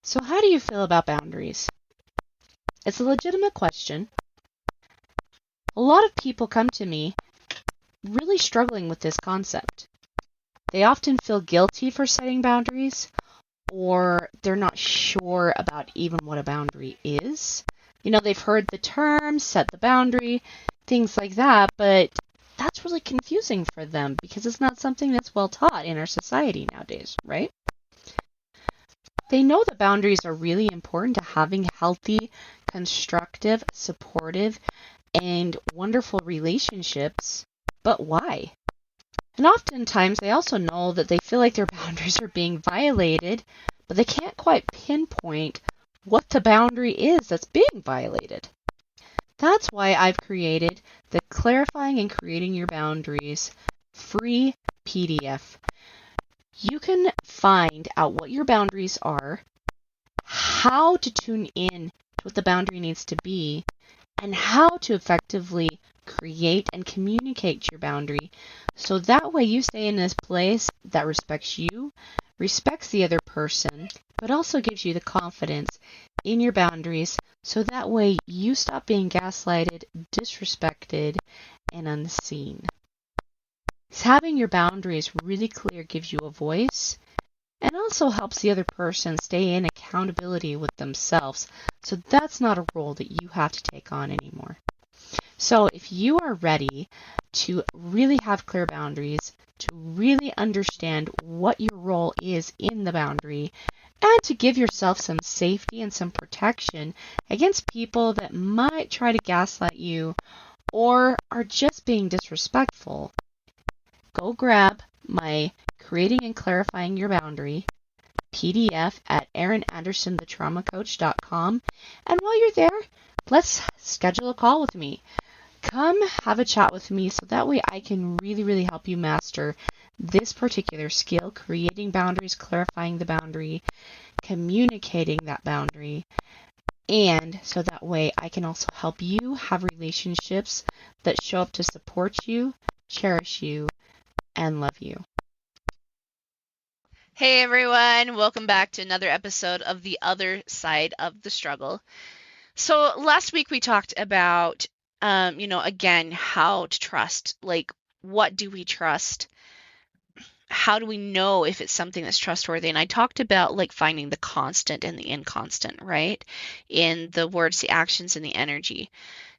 So how do you feel about boundaries? It's a legitimate question. A lot of people come to me really struggling with this concept. They often feel guilty for setting boundaries, or they're not sure about even what a boundary is. They've heard the term, set the boundary, things like that, but that's really confusing for them because it's not something that's well taught in our society nowadays, right? They know that boundaries are really important to having healthy, constructive, supportive, and wonderful relationships, but why? And oftentimes they also know that they feel like their boundaries are being violated, but they can't quite pinpoint what the boundary is that's being violated. That's why I've created the Clarifying and Creating Your Boundaries free PDF. You can find out what your boundaries are, how to tune in to what the boundary needs to be, and how to effectively create and communicate your boundary so that way you stay in this place that respects you, respects the other person, but also gives you the confidence in your boundaries so that way you stop being gaslighted, disrespected, and unseen. Having your boundaries really clear gives you a voice and also helps the other person stay in accountability with themselves. So that's not a role that you have to take on anymore. So if you are ready to really have clear boundaries, to really understand what your role is in the boundary, and to give yourself some safety and some protection against people that might try to gaslight you or are just being disrespectful, go grab my Creating and Clarifying Your Boundary PDF at erinandersonthetraumacoach.com. And while you're there, let's schedule a call with me. Come have a chat with me so that way I can really help you master this particular skill, creating boundaries, clarifying the boundary, communicating that boundary, and so that way I can also help you have relationships that show up to support you, cherish you, and love you. Hey everyone, welcome back to another episode of The Other Side of the Struggle. So last week we talked about, again, how to trust. Like, what do we trust? How do we know if it's something that's trustworthy? And I talked about like finding the constant and the inconstant, right? In the words, the actions, and the energy.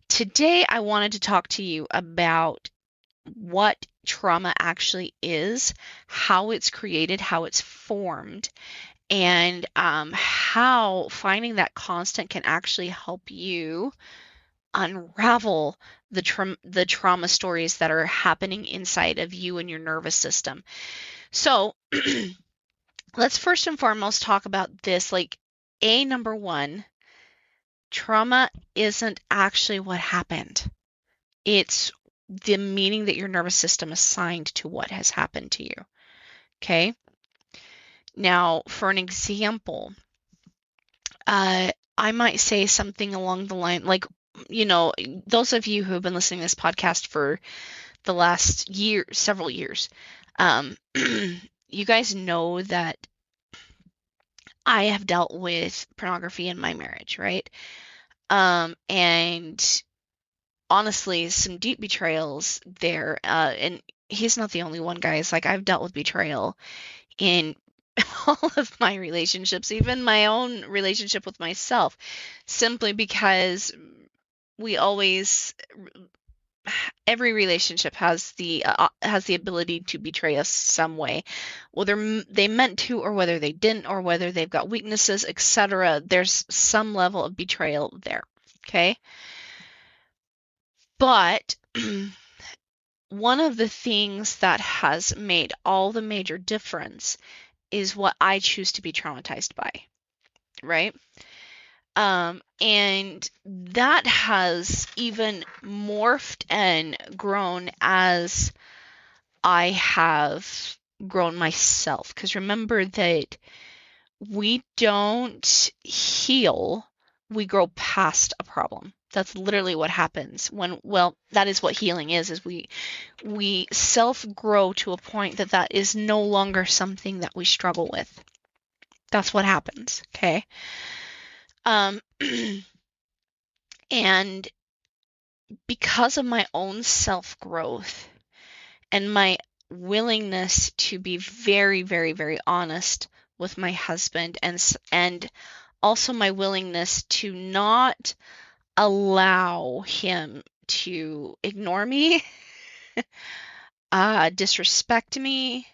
Today I wanted to talk to you about what trauma actually is, how it's created, how it's formed, and how finding that constant can actually help you unravel the trauma stories that are happening inside of you and your nervous system. So let's first and foremost talk about this. Like, number one, trauma isn't actually what happened. It's the meaning that your nervous system assigned to what has happened to you. Okay. Now, for an example, I might say something along the line, like, those of you who have been listening to this podcast for the last several years, you guys know that I have dealt with pornography in my marriage, right? And honestly, some deep betrayals there. And he's not the only one, guys. Like, I've dealt with betrayal in all of my relationships, even my own relationship with myself, simply because every relationship has the ability to betray us some way, whether they meant to or whether they didn't, or whether they've got weaknesses, etc. There's some level of betrayal there. Okay. But one of the things that has made all the major difference is what I choose to be traumatized by, right? And that has even morphed and grown as I have grown myself. Because remember that we don't heal, we grow past a problem. That's literally what happens that is what healing is we self-grow to a point that is no longer something that we struggle with. That's what happens, okay? Um, and because of my own self-growth and my willingness to be very, very, very honest with my husband, and also my willingness to not allow him to ignore me, disrespect me,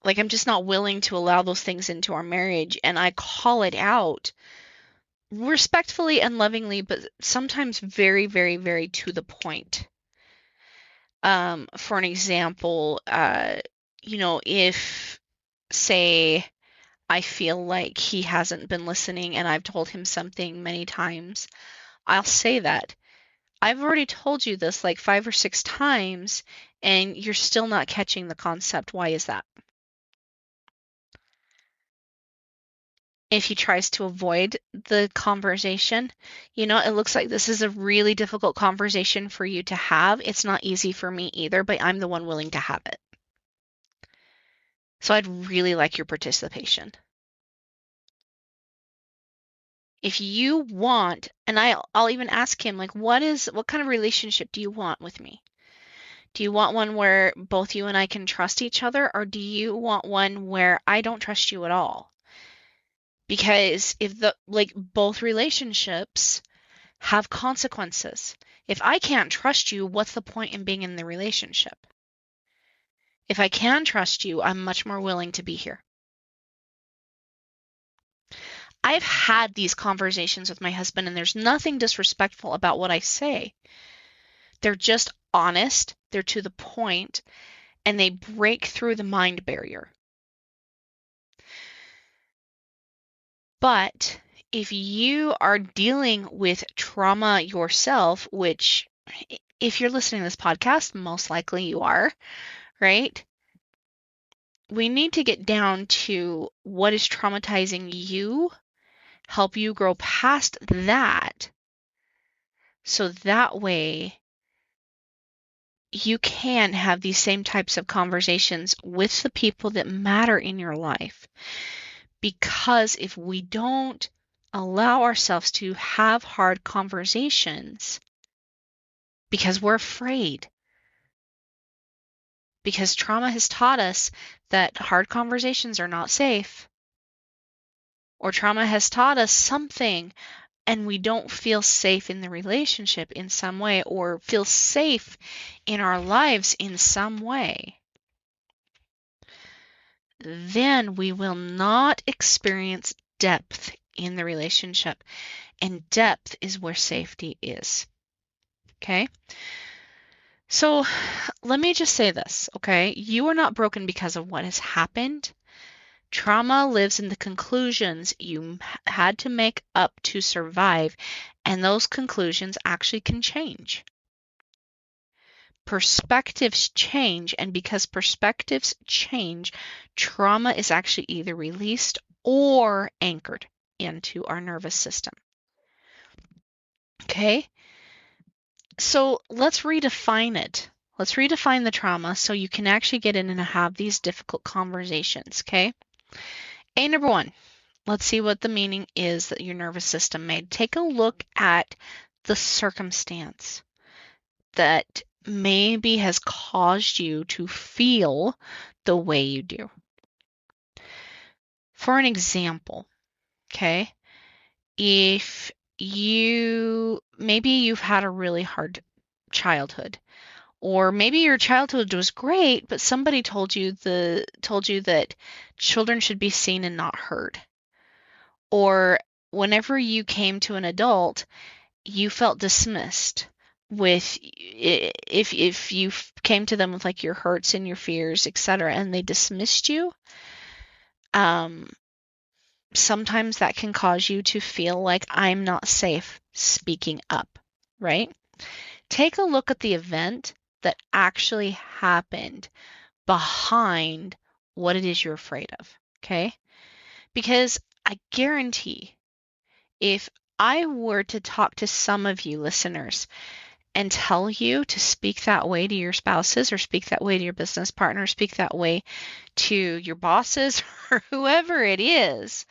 like I'm just not willing to allow those things into our marriage, and I call it out respectfully and lovingly, but sometimes very, very, very to the point. For an example, if, say, I feel like he hasn't been listening and I've told him something many times, I'll say that. I've already told you this like 5 or 6 times, and you're still not catching the concept. Why is that? If he tries to avoid the conversation, it looks like this is a really difficult conversation for you to have. It's not easy for me either, but I'm the one willing to have it. So I'd really like your participation. If you want, and I'll even ask him, like, what kind of relationship do you want with me? Do you want one where both you and I can trust each other, or do you want one where I don't trust you at all? Because if both relationships have consequences. If I can't trust you, what's the point in being in the relationship? If I can trust you, I'm much more willing to be here. I've had these conversations with my husband, and there's nothing disrespectful about what I say. They're just honest, they're to the point, and they break through the mind barrier. But if you are dealing with trauma yourself, which if you're listening to this podcast, most likely you are, right? We need to get down to what is traumatizing you, help you grow past that, so that way you can have these same types of conversations with the people that matter in your life. Because if we don't allow ourselves to have hard conversations because we're afraid, because trauma has taught us that hard conversations are not safe, or trauma has taught us something and we don't feel safe in the relationship in some way, or feel safe in our lives in some way, then we will not experience depth in the relationship. And depth is where safety is. Okay? So let me just say this, okay? You are not broken because of what has happened. Trauma lives in the conclusions you had to make up to survive, and those conclusions actually can change. Perspectives change, and because perspectives change, trauma is actually either released or anchored into our nervous system. Okay? So let's redefine it. Let's redefine the trauma so you can actually get in and have these difficult conversations, okay? Number 1, let's see what the meaning is that your nervous system made. Take a look at the circumstance that maybe has caused you to feel the way you do. For an example, okay, if maybe you've had a really hard childhood, or maybe your childhood was great, but somebody told you that children should be seen and not heard. Or whenever you came to an adult, you felt dismissed with if you came to them with like your hurts and your fears, etc., and they dismissed you. Sometimes that can cause you to feel like I'm not safe speaking up, right? Take a look at the event that actually happened behind what it is you're afraid of, okay? Because I guarantee if I were to talk to some of you listeners and tell you to speak that way to your spouses or speak that way to your business partner, speak that way to your bosses or whoever it is,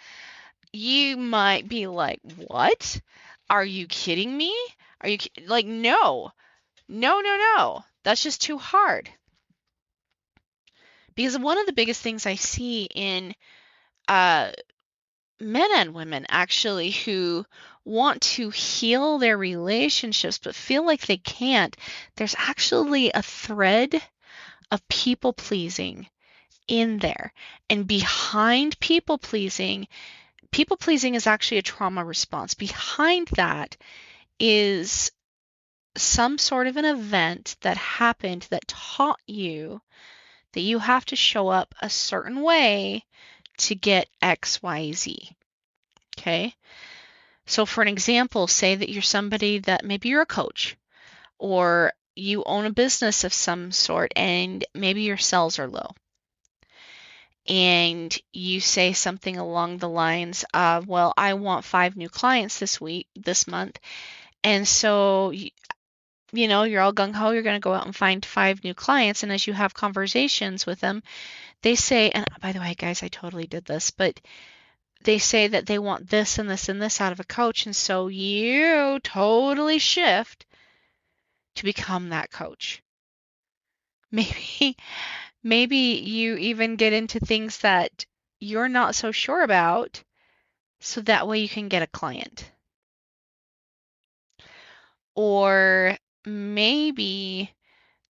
you might be like, what? Are you kidding me? Are you like, no, no, no, no. That's just too hard. Because one of the biggest things I see in uh, men and women actually who want to heal their relationships but feel like they can't, there's actually a thread of people pleasing in there. And behind people pleasing is actually a trauma response. Behind that is some sort of an event that happened that taught you that you have to show up a certain way to get XYZ. Okay? So, for an example, say that you're somebody that maybe you're a coach or you own a business of some sort and maybe your sales are low. And you say something along the lines of, well, I want 5 new clients this month. And so, you're all gung ho, you're going to go out and find 5 new clients. And as you have conversations with them, they say, and by the way, guys, I totally did this, but they say that they want this and this and this out of a coach. And so you totally shift to become that coach. Maybe you even get into things that you're not so sure about, so that way you can get a client. Or maybe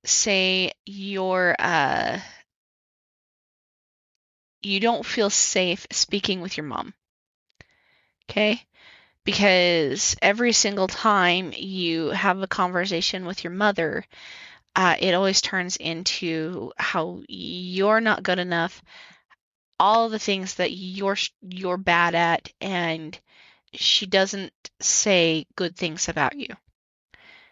say you don't feel safe speaking with your mom. Okay? Because every single time you have a conversation with your mother, it always turns into how you're not good enough, all the things that you're bad at, and she doesn't say good things about you.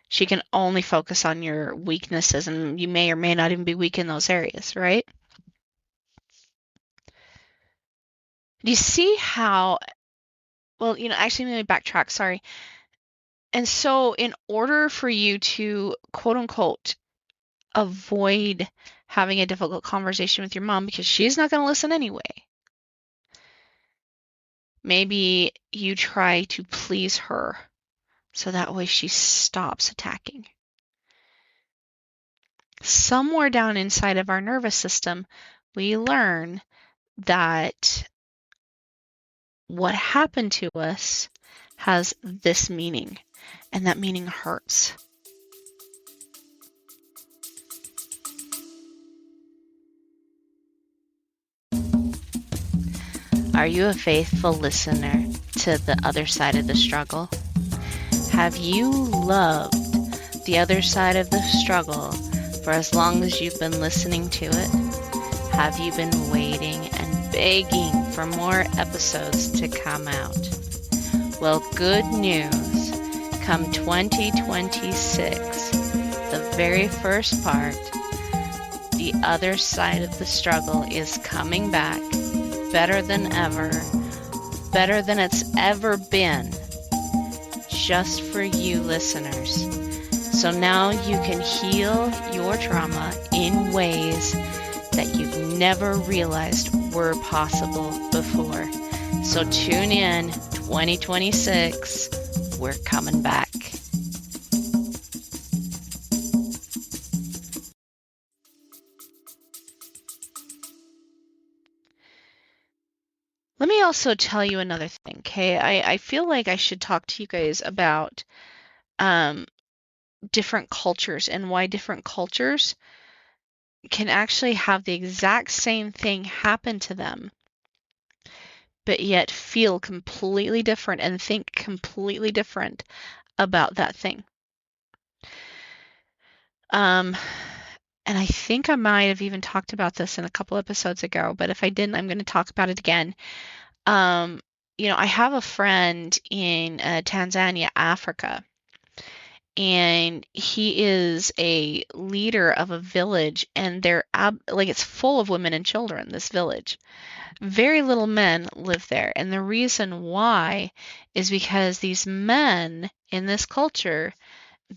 She can only focus on your weaknesses, and you may or may not even be weak in those areas, right? Do you see how, well, actually, let me backtrack, sorry. And so in order for you to, quote unquote, avoid having a difficult conversation with your mom because she's not going to listen anyway, maybe you try to please her so that way she stops attacking. Somewhere down inside of our nervous system, we learn that what happened to us has this meaning, and that meaning hurts. Are you a faithful listener to the other side of the struggle? Have you loved the other side of the struggle for as long as you've been listening to it? Have you been waiting and begging for more episodes to come out? Well, good news. Come 2026, the very first part, the other side of the struggle is coming back better than ever, better than it's ever been, just for you listeners. So now you can heal your trauma in ways that you've never realized were possible before. So tune in, 2026, we're coming back. Let me also tell you another thing, okay? I feel like I should talk to you guys about different cultures and why different cultures can actually have the exact same thing happen to them, but yet feel completely different and think completely different about that thing. And I think I might have even talked about this in a couple episodes ago, but if I didn't, I'm going to talk about it again. I have a friend in Tanzania, Africa, and he is a leader of a village, and they're it's full of women and children, this village. Very little men live there, and the reason why is because these men in this culture,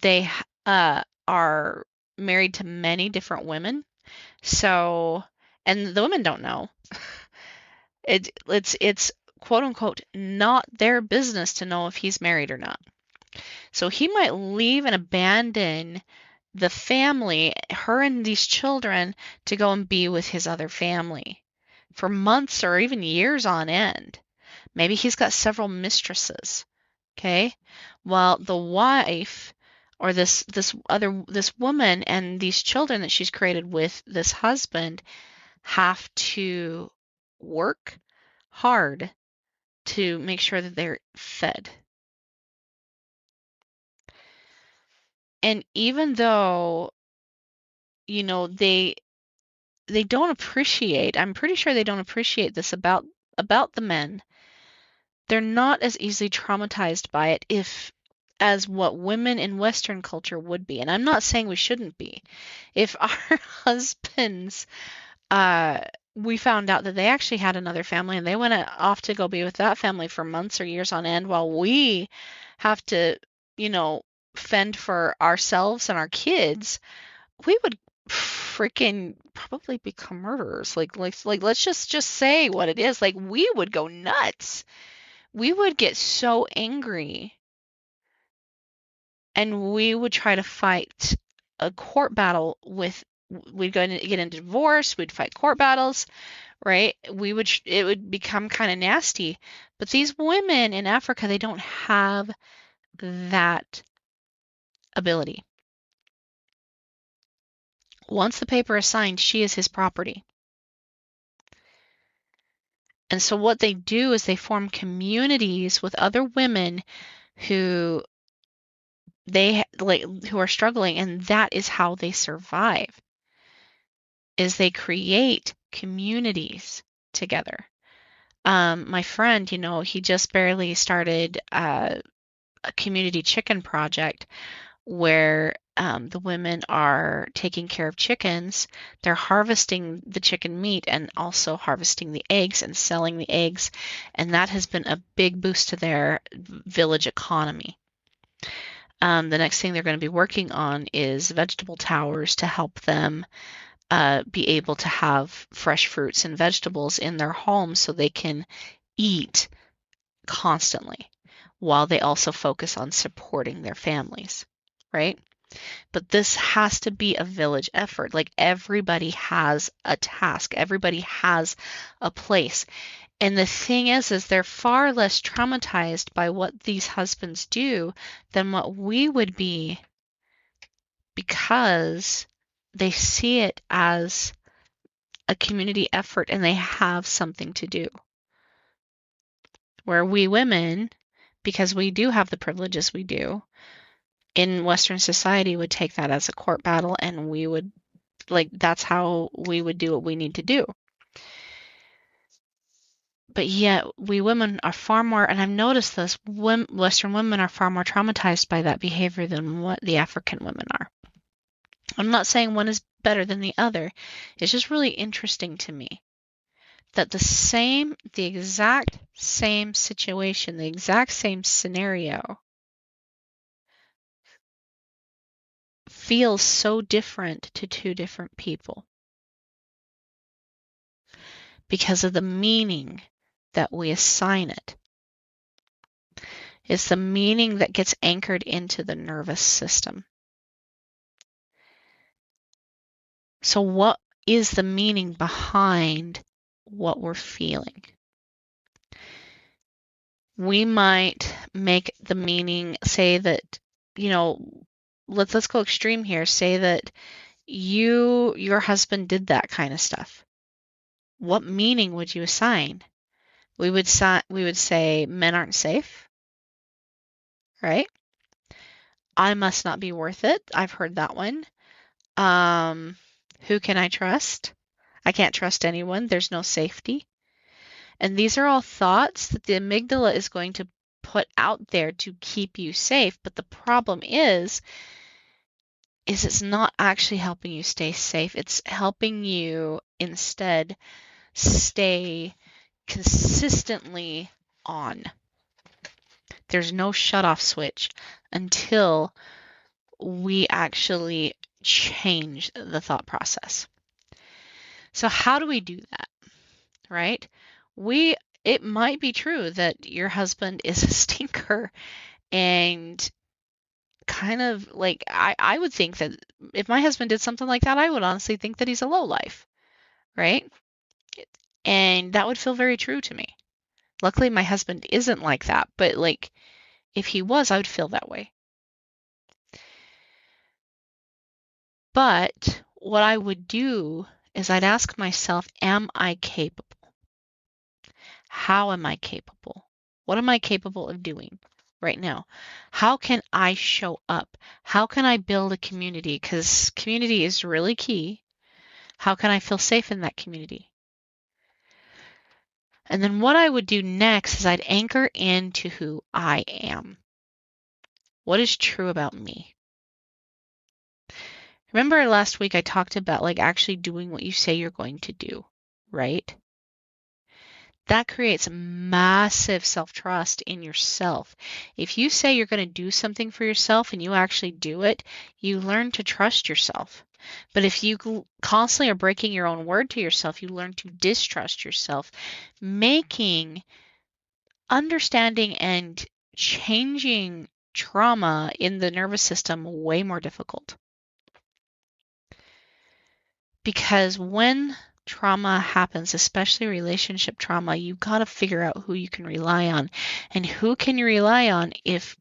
they are married to many different women. So, and the women don't know. It's quote unquote not their business to know if he's married or not. So he might leave and abandon the family, her and these children, to go and be with his other family for months or even years on end. Maybe he's got several mistresses. Okay? While the wife or this woman and these children that she's created with this husband have to work hard to make sure that they're fed. And even though, they don't appreciate, I'm pretty sure they don't appreciate this about the men. They're not as easily traumatized by it if as what women in Western culture would be. And I'm not saying we shouldn't be. If our husbands, uh, we found out that they actually had another family and they went off to go be with that family for months or years on end while we have to, you know, fend for ourselves and our kids, we would freaking probably become murderers. Like let's just say what it is. Like we would go nuts. We would get so angry and we would try to fight a court battle with we'd go and get into divorce, we'd fight court battles, right? It would become kind of nasty. But these women in Africa, they don't have that ability. Once the paper is signed, she is his property. And so what they do is they form communities with other women who who are struggling, and that is how they survive. Is they create communities together. My friend, he just barely started a community chicken project where the women are taking care of chickens. They're harvesting the chicken meat and also harvesting the eggs and selling the eggs. And that has been a big boost to their village economy. The next thing they're going to be working on is vegetable towers to help them be able to have fresh fruits and vegetables in their homes so they can eat constantly while they also focus on supporting their families, right? But this has to be a village effort. Like everybody has a task, everybody has a place. And the thing is they're far less traumatized by what these husbands do than what we would be because they see it as a community effort and they have something to do. Where we women, because we do have the privileges we do, in Western society would take that as a court battle and we would, that's how we would do what we need to do. But yet we women are far more, and I've noticed this, Western women are far more traumatized by that behavior than what the African women are. I'm not saying one is better than the other. It's just really interesting to me that the exact same situation, the exact same scenario feels so different to two different people because of the meaning that we assign it. It's the meaning that gets anchored into the nervous system. So what is the meaning behind what we're feeling? We might make the meaning say that, let's go extreme here. Say that your husband did that kind of stuff. What meaning would you assign? We would say men aren't safe, right? I must not be worth it. I've heard that one. Who can I trust? I can't trust anyone. There's no safety. And these are all thoughts that the amygdala is going to put out there to keep you safe. But the problem is it's not actually helping you stay safe. It's helping you instead stay consistently on. There's no shut off switch until we actually change the thought process. So how do we do that, right? It might be true that your husband is a stinker and kind of like I would think that if my husband did something like that, I would honestly think that he's a lowlife, right? And that would feel very true to me. Luckily, my husband isn't like that, but like if he was, I would feel that way. But what I would do is I'd ask myself, am I capable? How am I capable? What am I capable of doing right now? How can I show up? How can I build a community? Because community is really key. How can I feel safe in that community? And then what I would do next is I'd anchor into who I am. What is true about me? Remember last week I talked about like actually doing what you say you're going to do, right? That creates massive self-trust in yourself. If you say you're going to do something for yourself and you actually do it, you learn to trust yourself. But if you constantly are breaking your own word to yourself, you learn to distrust yourself, making understanding and changing trauma in the nervous system way more difficult. Because when trauma happens, especially relationship trauma, you got to figure out who you can rely on. And who can you rely on if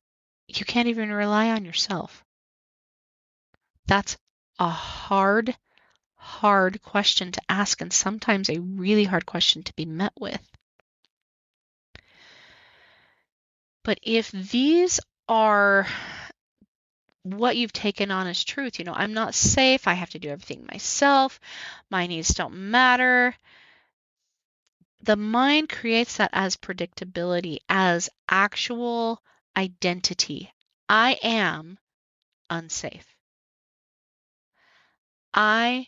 you can't even rely on yourself? That's a hard question to ask, and sometimes a really hard question to be met with. But if these are what you've taken on as truth, I'm not safe, I have to do everything myself, my needs don't matter, the mind creates that as predictability, as actual identity. I am unsafe. I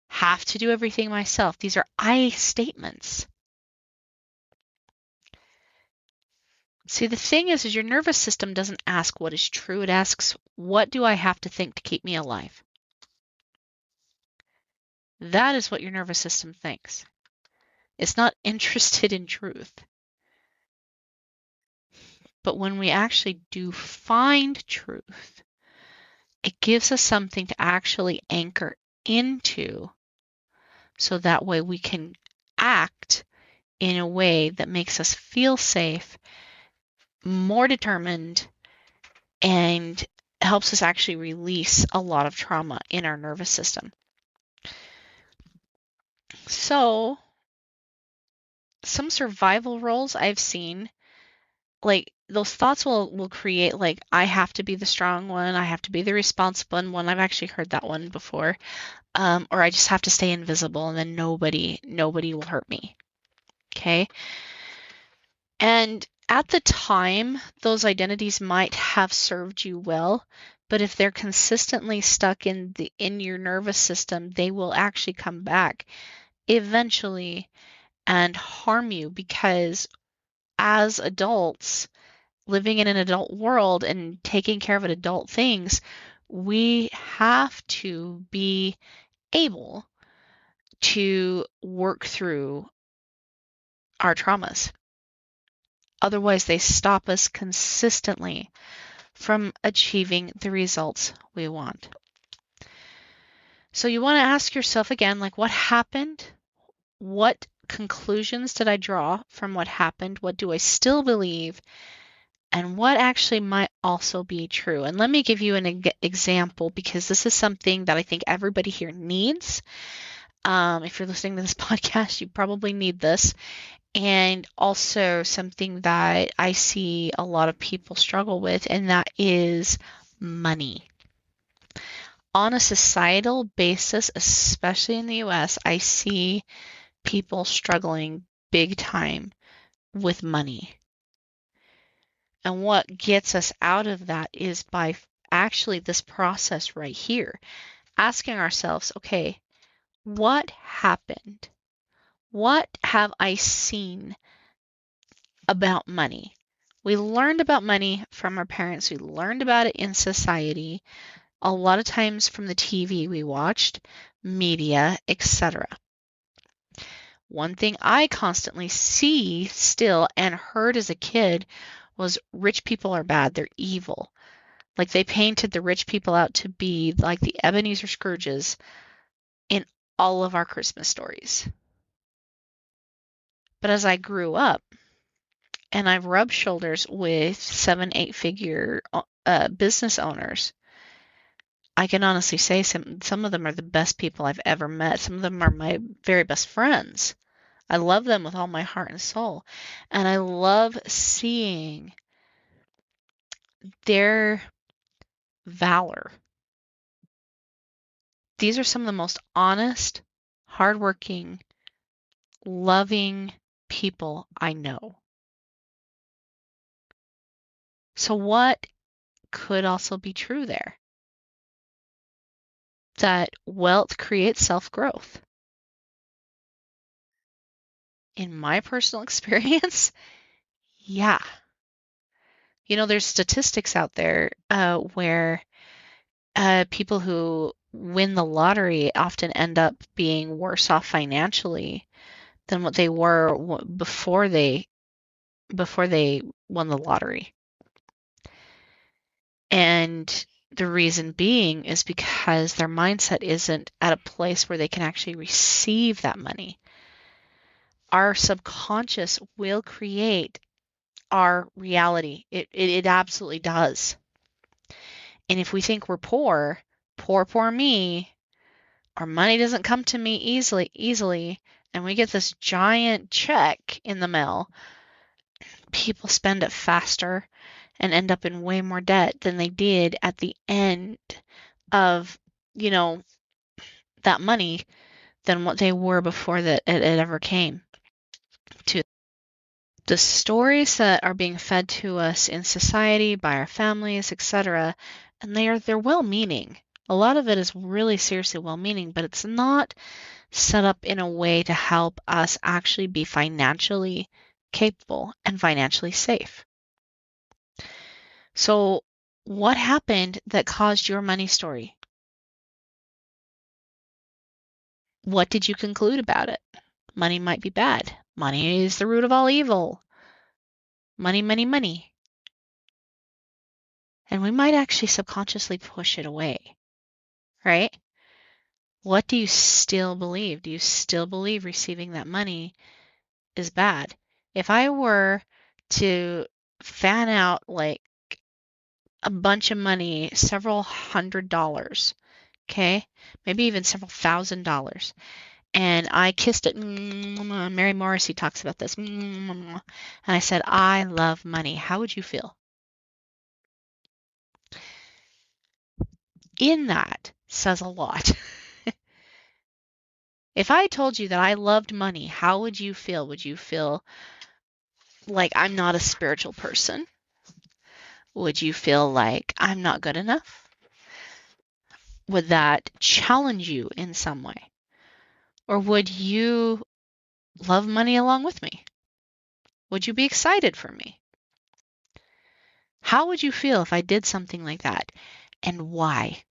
have to do everything myself. These are I statements. See, the thing is your nervous system doesn't ask what is true. It asks, what do I have to think to keep me alive? That is what your nervous system thinks. It's not interested in truth. But when we actually do find truth, it gives us something to actually anchor into so that way we can act in a way that makes us feel safe, more determined, and helps us actually release a lot of trauma in our nervous system. So, some survival roles I've seen, like those thoughts will create like I have to be the strong one, I have to be the responsible one. I've actually heard that one before. Or I just have to stay invisible and then nobody will hurt me. Okay. And at the time, those identities might have served you well, but if they're consistently stuck in your nervous system, they will actually come back eventually and harm you, because as adults living in an adult world and taking care of adult things, we have to be able to work through our traumas. Otherwise, they stop us consistently from achieving the results we want. So you want to ask yourself again, like, what happened? What conclusions did I draw from what happened? What do I still believe? And what actually might also be true? And let me give you an example, because this is something that I think everybody here needs. If you're listening to this podcast, you probably need this. And also something that I see a lot of people struggle with, and that is money. On a societal basis, especially in the US, I see people struggling big time with money. And what gets us out of that is by actually this process right here, asking ourselves, okay, what happened? What have I seen about money? We learned about money from our parents. We learned about it in society, a lot of times from the TV we watched, media, etc. One thing I constantly see still and heard as a kid was rich people are bad, they're evil. Like they painted the rich people out to be like the Ebenezer Scrooges in all of our Christmas stories. But as I grew up and I've rubbed shoulders with 7, 8 figure business owners, I can honestly say some of them are the best people I've ever met. Some of them are my very best friends. I love them with all my heart and soul. And I love seeing their valor. These are some of the most honest, hardworking, loving people I know. So, what could also be true there? That wealth creates self growth. In my personal experience, yeah. You know, there's statistics out there where people who win the lottery often end up being worse off financially than what they were before they won the lottery. And the reason being is because their mindset isn't at a place where they can actually receive that money. Our subconscious will create our reality. It absolutely does. And if we think we're poor, poor me, our money doesn't come to me easily, and we get this giant check in the mail, people spend it faster and end up in way more debt than they did at the end of, that money than what they were before that it ever came to. The stories that are being fed to us in society by our families, etc., and they're well-meaning. A lot of it is really seriously well-meaning, but it's not set up in a way to help us actually be financially capable and financially safe. So, what happened that caused your money story? What did you conclude about it? Money might be bad. Money is the root of all evil. Money, money, money. And we might actually subconsciously push it away, right? What do you still believe? Do you still believe receiving that money is bad? If I were to fan out like a bunch of money, several $100s, okay? Maybe even several $1,000s. And I kissed it. Mary Morrissey talks about this. And I said, I love money. How would you feel? In that says a lot. If I told you that I loved money, how would you feel? Would you feel like I'm not a spiritual person? Would you feel like I'm not good enough? Would that challenge you in some way? Or would you love money along with me? Would you be excited for me? How would you feel if I did something like that? And why?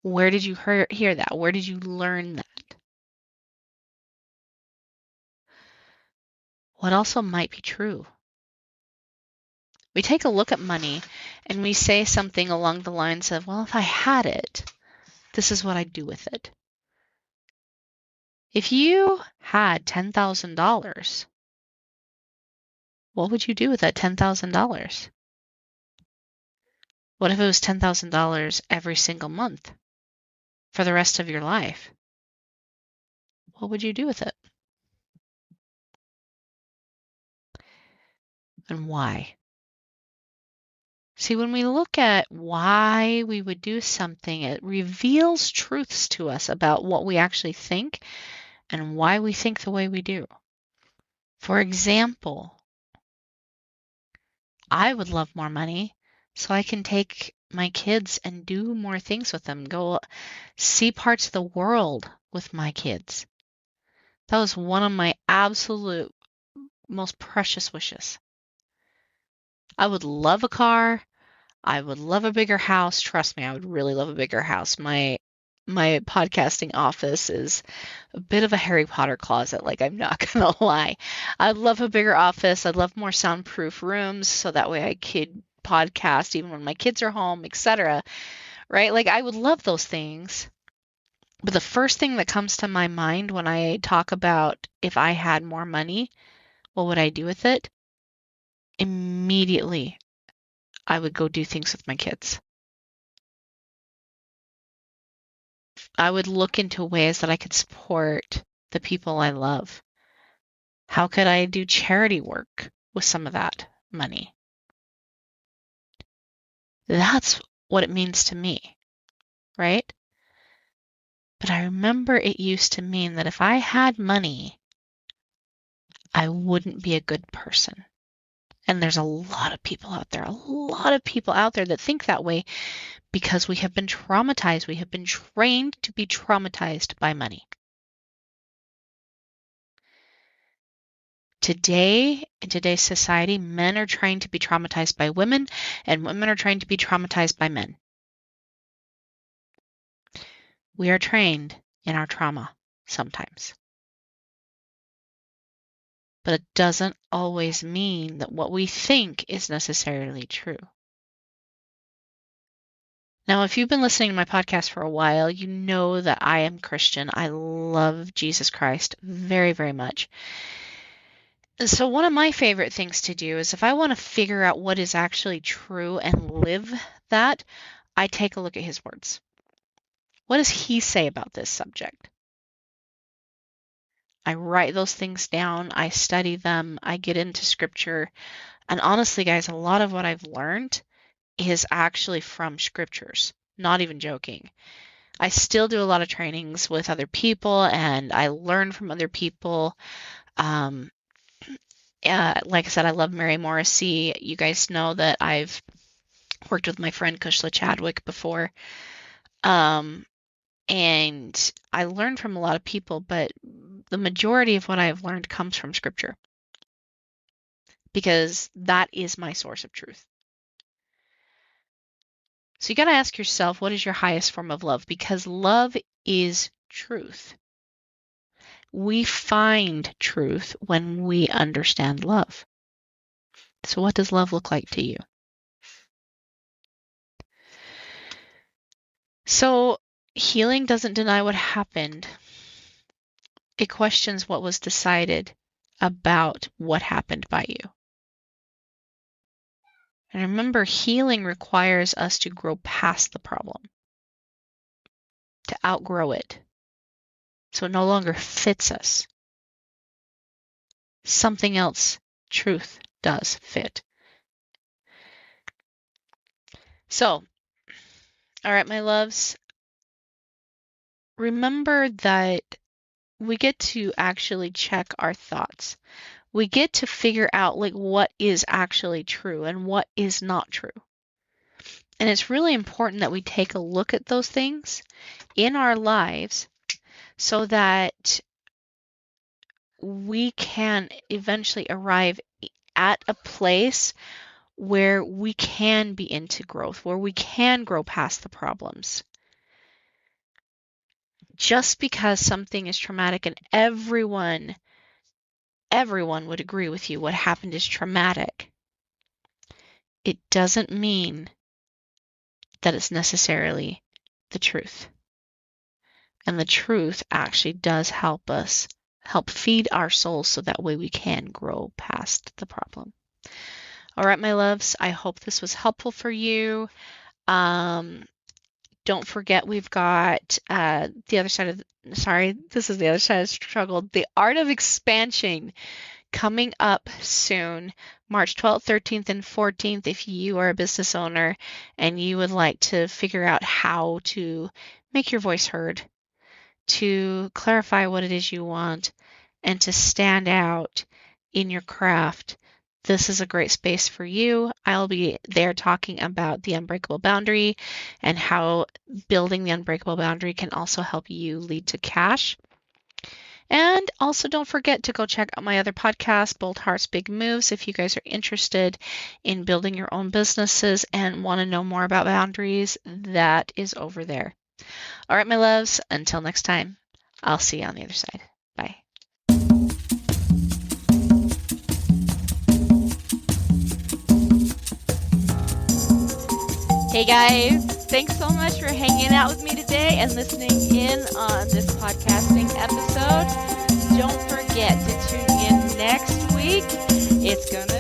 Where did you hear that? Where did you learn that? What also might be true? We take a look at money and we say something along the lines of, well, if I had it, this is what I'd do with it. If you had $10,000, what would you do with that $10,000? What if it was $10,000 every single month for the rest of your life? What would you do with it? And why? See, when we look at why we would do something, it reveals truths to us about what we actually think and why we think the way we do. For example, I would love more money so I can take my kids and do more things with them, go see parts of the world with my kids. That was one of my absolute most precious wishes. I would love a car. I would love a bigger house. Trust me, I would really love a bigger house. My podcasting office is a bit of a Harry Potter closet, like I'm not gonna lie. I'd love a bigger office. I'd love more soundproof rooms so that way I could podcast even when my kids are home, etc. Right? Like I would love those things. But the first thing that comes to my mind when I talk about if I had more money, what would I do with it? Immediately, I would go do things with my kids. I would look into ways that I could support the people I love. How could I do charity work with some of that money? That's what it means to me, right? But I remember it used to mean that if I had money, I wouldn't be a good person. And there's a lot of people out there, that think that way because we have been traumatized. We have been trained to be traumatized by money. Today, in today's society, men are trying to be traumatized by women, and women are trying to be traumatized by men. We are trained in our trauma sometimes. But it doesn't always mean that what we think is necessarily true. Now, if you've been listening to my podcast for a while, you know that I am Christian. I love Jesus Christ very, very much. So one of my favorite things to do is if I want to figure out what is actually true and live that, I take a look at his words. What does he say about this subject? I write those things down, I study them, I get into scripture. And honestly, guys, a lot of what I've learned is actually from scriptures. Not even joking. I still do a lot of trainings with other people and I learn from other people. Like I said, I love Mary Morrissey. You guys know that I've worked with my friend Kushla Chadwick before. And I learned from a lot of people, but the majority of what I've learned comes from scripture because that is my source of truth. So you got to ask yourself, what is your highest form of love? Because love is truth. We find truth when we understand love. So what does love look like to you? So healing doesn't deny what happened. It questions what was decided about what happened by you. And remember, healing requires us to grow past the problem, to outgrow it, so it no longer fits us. Something else, truth, does fit. So, all right, my loves, remember that we get to actually check our thoughts. We get to figure out like what is actually true and what is not true. And it's really important that we take a look at those things in our lives so that we can eventually arrive at a place where we can be into growth, where we can grow past the problems. Just because something is traumatic and everyone would agree with you what happened is traumatic, it doesn't mean that it's necessarily the truth. And the truth actually does help us, help feed our souls so that way we can grow past the problem. All right, my loves, I hope this was helpful for you. Don't forget we've got the other side of, this is the other side of the struggle, the art of expansion coming up soon, March 12th, 13th, and 14th. If you are a business owner and you would like to figure out how to make your voice heard, to clarify what it is you want, and to stand out in your craft, this is a great space for you. I'll be there talking about the unbreakable boundary and how building the unbreakable boundary can also help you lead to cash. And also don't forget to go check out my other podcast, Bold Hearts, Big Moves, if you guys are interested in building your own businesses and want to know more about boundaries. That is over there. All right, my loves, until next time, I'll see you on the other side. Bye. Hey guys, thanks so much for hanging out with me today and listening in on this podcasting episode. Don't forget to tune in next week. It's gonna